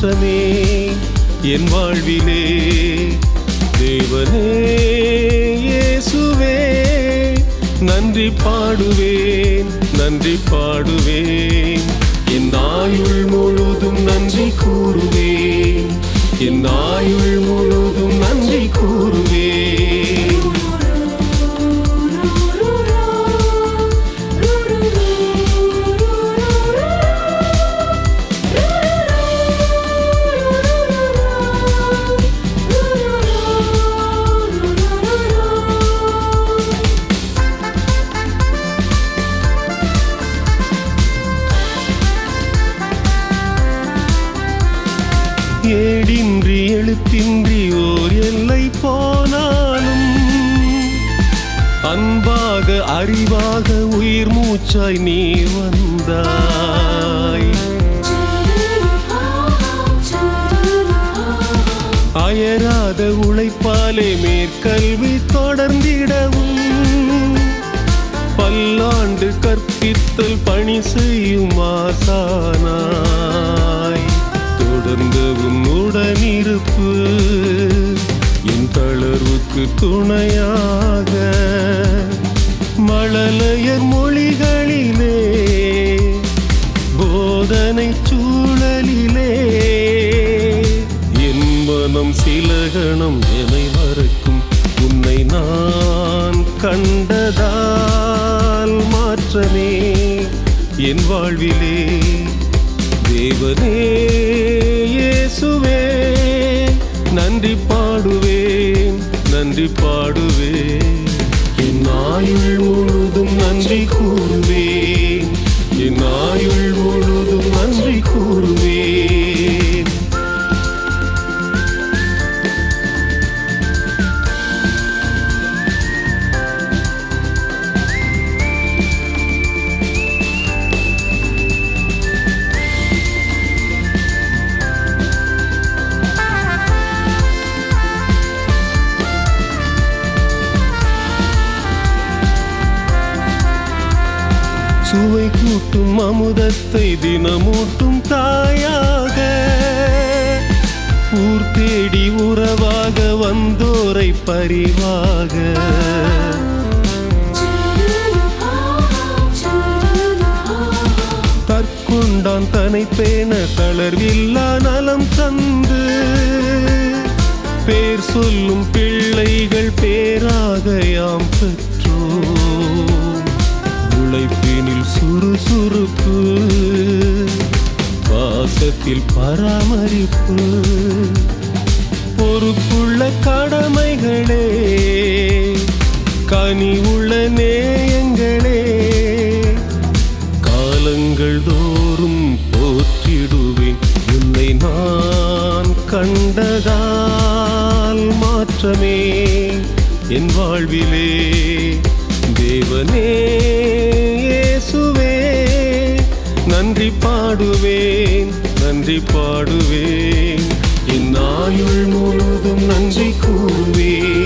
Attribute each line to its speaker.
Speaker 1: மாற்றமே என் வாழ்விலே. தேவனே இயேசுவே நன்றி பாடுவேன், நன்றி பாடுவேன். என் ஆயுள் முழுதும் நன்றி கூறுவேன், என் ஆயுள் முழுதும் நன்றி கூறுவேன். ஏடின்றி எழுத்தின்றி ஓர் எல்லை போனாலும் அன்பாக அறிவாக உயிர் மூச்சாய் நீ வந்தாய். அயராத உழைப்பாலே மேற்கல்வி தொடர்ந்திடவும் பல்லாண்டு கற்பித்தல் பணி செய்யும் ஆசானாய். தொடர்ந்த உன்னுடனிருப்பு என் தளர்வுக்கு துணையாக மழலையர் மொழிகளிலே போதனை சூழலிலே என் மனம் சில கணம் என்னை மறக்கும். உன்னை நான் கண்டதால் மாற்றமே என் வாழ்விலே. தேவனே இயேசுவே நன்றி பாடுவேன், நன்றி பாடுவேன். என் ஆயுள் முழுதும் நன்றி கூறுவேன், என் ஆயுள் முழுதும் நன்றி கூறுவேன். சுவை கூட்டும் அமுதத்தை தினமூட்டும் தாயாக ஊர் தேடி உறவாக வந்தோரை பரிவாக தற்கொண்டான் தனை பேண தளர்வில்லா நலம் தந்து பேர் சொல்லும் பிள்ளைகள் பேராக யாம் பெற்றோம். உழைப்பினில் சுறுசுறுப்பு பாசத்தில் பராமரிப்பு பொறுப்புள்ள கடமைகளே கனிவுள்ள நேயங்களே காலங்கள் தோறும் போற்றிடுவேன். உன்னை நான் கண்டதால் மாற்றமே என் வாழ்விலே. தேவனே இயேசுவே நன்றி பாடுவேன், நன்றி பாடுவேன். என் ஆயுள் முழுதும் நன்றி கூறுவேன்.